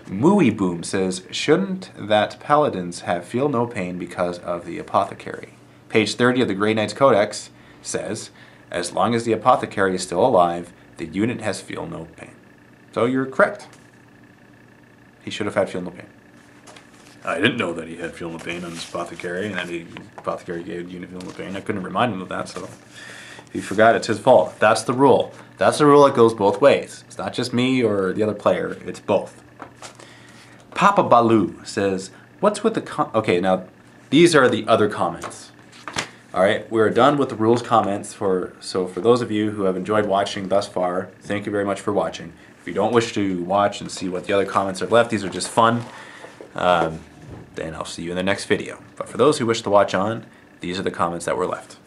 Mooey Boom says, shouldn't that paladins have feel no pain because of the apothecary? Page 30 of the Grey Knight's Codex says, as long as the apothecary is still alive, the unit has feel no pain. So you're correct. He should have had feel no pain. I didn't know that he had feel no pain on his apothecary, and that the apothecary gave the unit feel no pain. I couldn't remind him of that, so if he forgot, it's his fault. That's the rule. That's the rule that goes both ways. It's not just me or the other player, it's both. Papa Baloo says, what's with the okay, now these are the other comments. Alright, we're done with the rules comments. So for those of you who have enjoyed watching thus far, thank you very much for watching. If you don't wish to watch and see what the other comments are left, these are just fun, then I'll see you in the next video. But for those who wish to watch on, these are the comments that were left.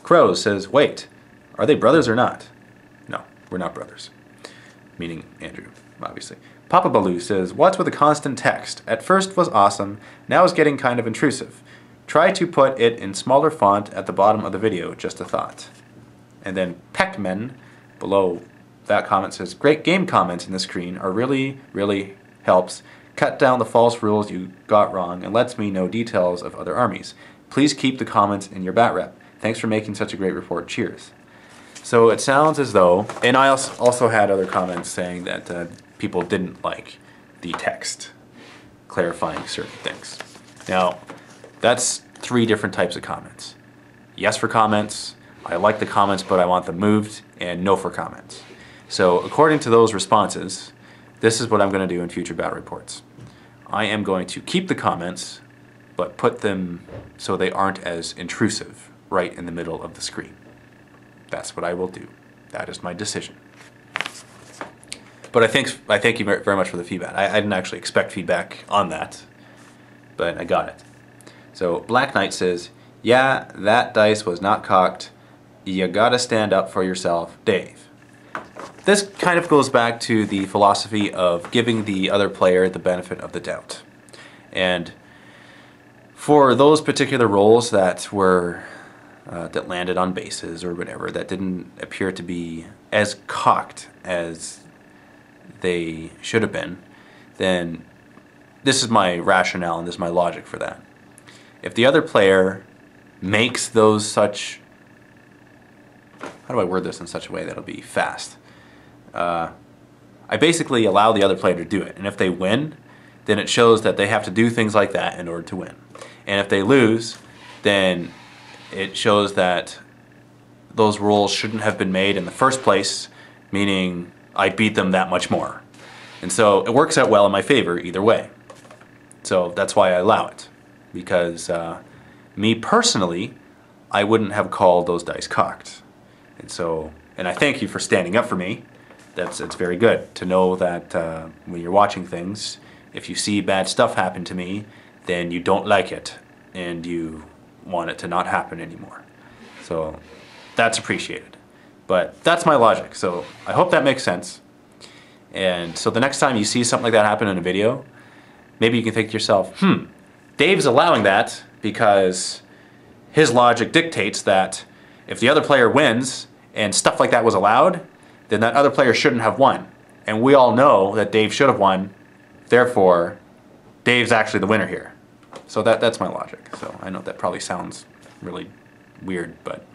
Crow says, wait, are they brothers or not? No, we're not brothers. Meaning Andrew, obviously. Papa Baloo says, what's with the constant text? At first was awesome, now is getting kind of intrusive. Try to put it in smaller font at the bottom of the video, just a thought. And then Peckman, below that comment, says, great game comments in the screen are really helps cut down the false rules you got wrong and lets me know details of other armies. Please keep the comments in your bat rep. Thanks for making such a great report. Cheers. So it sounds as though, and I also had other comments saying that people didn't like the text clarifying certain things. Now, that's 3 different types of comments. Yes for comments, I like the comments but I want them moved, and no for comments. So according to those responses, this is what I'm going to do in future battle reports. I am going to keep the comments, but put them so they aren't as intrusive right in the middle of the screen. That's what I will do. That is my decision. But I thank you very much for the feedback. I didn't actually expect feedback on that, but I got it. So Black Knight says, yeah, that dice was not cocked. You gotta stand up for yourself, Dave. This kind of goes back to the philosophy of giving the other player the benefit of the doubt. And for those particular rolls that were that landed on bases or whatever, that didn't appear to be as cocked as they should have been, then this is my rationale and this is my logic for that. If the other player makes those such, how do I word this in such a way that'll be fast? I basically allow the other player to do it, and if they win, then it shows that they have to do things like that in order to win. And if they lose, then it shows that those rolls shouldn't have been made in the first place, meaning I beat them that much more. And so it works out well in my favor either way. So that's why I allow it. Because me personally, I wouldn't have called those dice cocked. And I thank you for standing up for me. It's very good to know that when you're watching things, if you see bad stuff happen to me, then you don't like it and you want it to not happen anymore. So that's appreciated. But that's my logic, so I hope that makes sense. And so the next time you see something like that happen in a video, maybe you can think to yourself, Dave's allowing that because his logic dictates that if the other player wins and stuff like that was allowed, then that other player shouldn't have won. And we all know that Dave should have won, therefore Dave's actually the winner here. So that's my logic. So I know that probably sounds really weird, but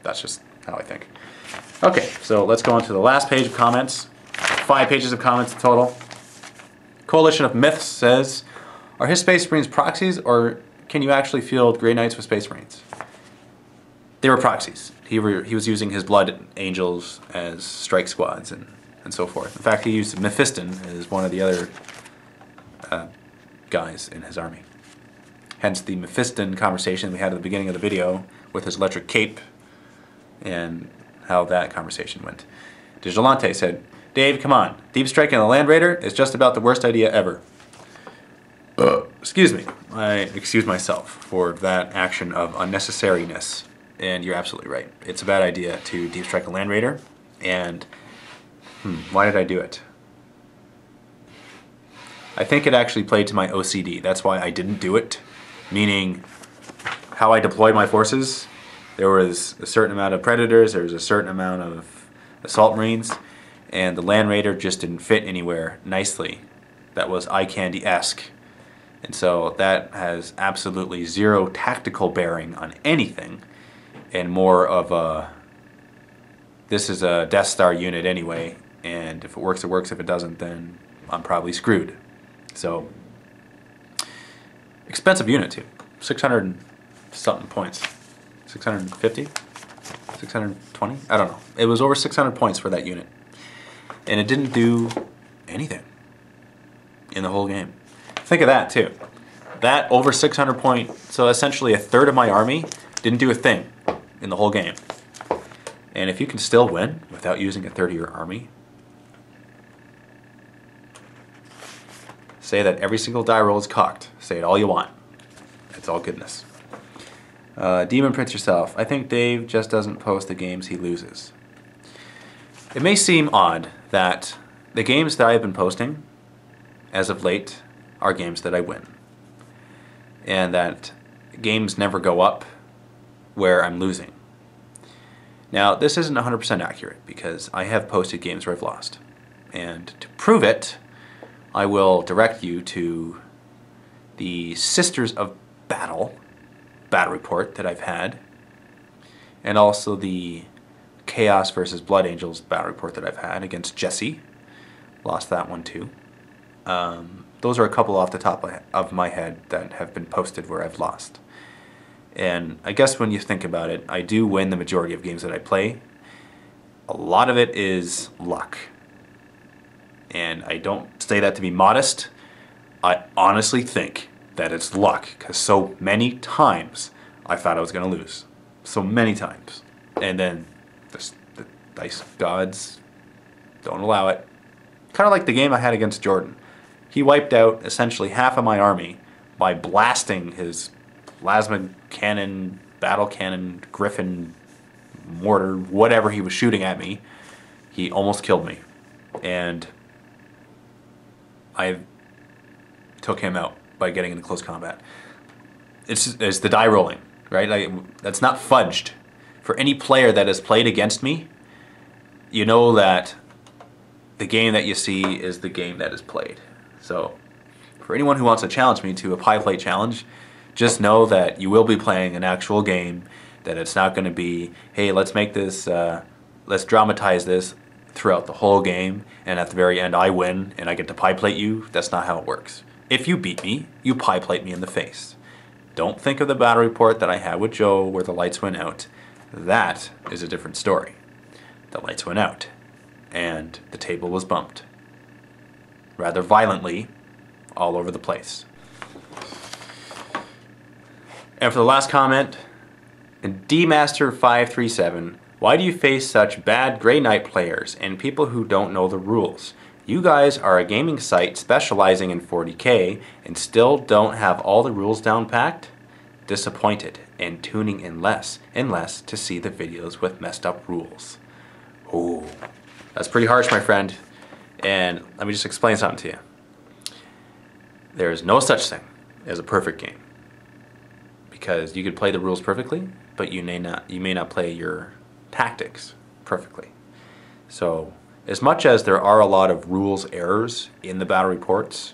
that's just how I think. Okay, so let's go on to the last page of comments. 5 pages of comments in total. Coalition of Myths says, are his Space Marines proxies, or can you actually field Grey Knights with Space Marines? They were proxies. He was using his Blood Angels as strike squads and so forth. In fact, he used Mephiston as one of the other guys in his army. Hence the Mephiston conversation we had at the beginning of the video with his electric cape and how that conversation went. Digilante said, Dave, come on. Deep striking the Land Raider is just about the worst idea ever. Excuse me. I excuse myself for that action of unnecessariness. And you're absolutely right. It's a bad idea to deep strike a Land Raider. And why did I do it? I think it actually played to my OCD. That's why I didn't do it. Meaning, how I deployed my forces, there was a certain amount of Predators, there was a certain amount of Assault Marines, and the Land Raider just didn't fit anywhere nicely that was eye candy-esque. And so that has absolutely zero tactical bearing on anything, and more of a, this is a Death Star unit anyway, and if it works, it works. If it doesn't, then I'm probably screwed. So, expensive unit too. 600 and something points. 650? 620? I don't know. It was over 600 points for that unit. And it didn't do anything in the whole game. Think of that too. That over 600 point, so essentially a third of my army didn't do a thing in the whole game. And if you can still win without using a third of your army, say that every single die roll is cocked. Say it all you want. It's all goodness. Demon Prince yourself. I think Dave just doesn't post the games he loses. It may seem odd that the games that I have been posting as of late are games that I win. And that games never go up where I'm losing. Now, this isn't 100% accurate because I have posted games where I've lost. And to prove it, I will direct you to the Sisters of Battle report that I've had, and also the Chaos versus Blood Angels battle report that I've had against Jesse. Lost that one too. Those are a couple off the top of my head that have been posted where I've lost. And I guess when you think about it, I do win the majority of games that I play. A lot of it is luck. And I don't say that to be modest. I honestly think that it's luck, because so many times I thought I was going to lose. So many times. And then the dice gods don't allow it. Kind of like the game I had against Jordan. He wiped out essentially half of my army by blasting his plasma cannon, battle cannon, griffin, mortar, whatever he was shooting at me. He almost killed me. And I took him out by getting into close combat. It's the die rolling, right? That's not fudged. For any player that has played against me, you know that the game that you see is the game that is played. So, for anyone who wants to challenge me to a pie plate challenge, just know that you will be playing an actual game, that it's not going to be, hey, let's make this, let's dramatize this throughout the whole game, and at the very end I win, and I get to pie plate you. That's not how it works. If you beat me, you pie plate me in the face. Don't think of the battle report that I had with Joe where the lights went out. That is a different story. The lights went out, and the table was bumped. Rather violently, all over the place. And for the last comment, DMaster537, why do you face such bad Grey Knight players and people who don't know the rules? You guys are a gaming site specializing in 40K and still don't have all the rules down packed? Disappointed and tuning in less and less to see the videos with messed up rules. Ooh, that's pretty harsh, my friend. And let me just explain something to you. There is no such thing as a perfect game. Because you could play the rules perfectly, but you may not play your tactics perfectly. So, as much as there are a lot of rules errors in the battle reports,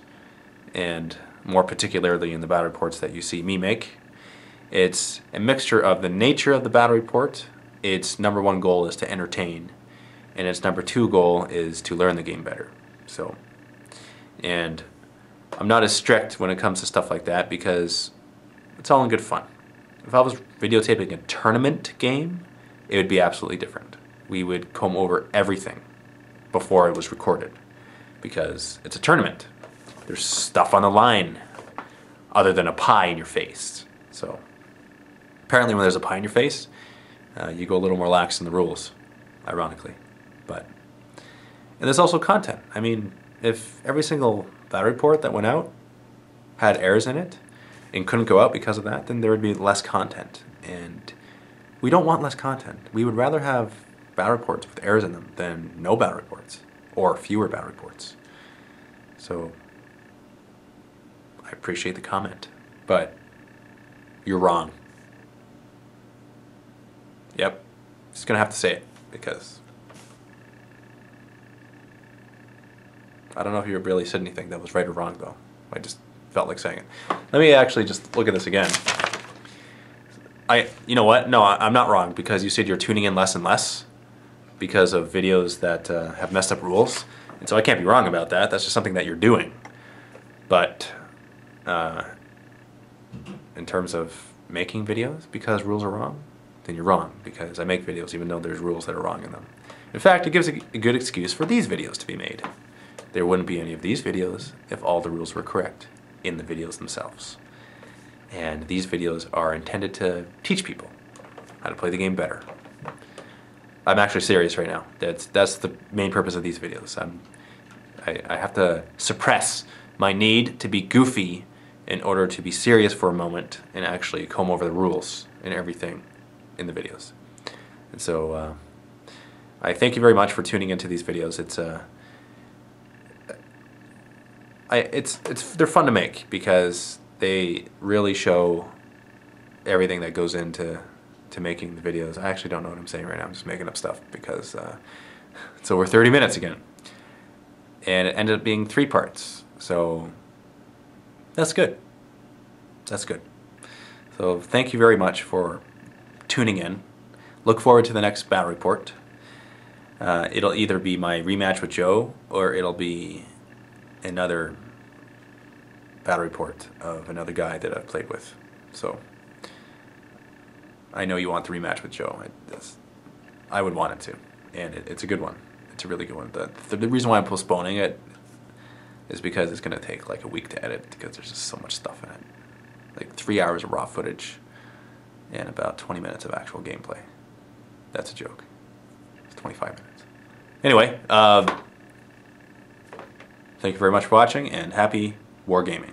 and more particularly in the battle reports that you see me make, it's a mixture of the nature of the battle report. Its number one goal is to entertain, and its number two goal is to learn the game better. So, and I'm not as strict when it comes to stuff like that because it's all in good fun. If I was videotaping a tournament game, it would be absolutely different. We would comb over everything before it was recorded because it's a tournament. There's stuff on the line other than a pie in your face. So apparently when there's a pie in your face, you go a little more lax in the rules, ironically. And there's also content. I mean, if every single battle report that went out had errors in it and couldn't go out because of that, then there would be less content. And we don't want less content. We would rather have battle reports with errors in them than no battle reports or fewer battle reports. So I appreciate the comment, but you're wrong. Yep, just gonna have to say it because I don't know if you really said anything that was right or wrong, though. I just felt like saying it. Let me actually just look at this again. You know what? No, I'm not wrong, because you said you're tuning in less and less because of videos that have messed up rules. And so I can't be wrong about that. That's just something that you're doing. But in terms of making videos because rules are wrong, then you're wrong, because I make videos even though there's rules that are wrong in them. In fact, it gives a good excuse for these videos to be made. There wouldn't be any of these videos if all the rules were correct in the videos themselves. And these videos are intended to teach people how to play the game better. I'm actually serious right now. That's the main purpose of these videos. I have to suppress my need to be goofy in order to be serious for a moment and actually comb over the rules and everything in the videos. And so I thank you very much for tuning into these videos. They're fun to make because they really show everything that goes into making the videos. I actually don't know what I'm saying right now. I'm just making up stuff because it's over 30 minutes again. And it ended up being 3 parts. So that's good. That's good. So thank you very much for tuning in. Look forward to the next battle report. It'll either be my rematch with Joe or it'll be another battle report of another guy that I've played with. So I know you want the rematch with Joe. I would want it to, and it's a good one. It's a really good one. The reason why I'm postponing it is because it's going to take like a week to edit because there's just so much stuff in it. Like 3 hours of raw footage and about 20 minutes of actual gameplay. That's a joke. It's 25 minutes. Anyway, thank you very much for watching, and happy wargaming.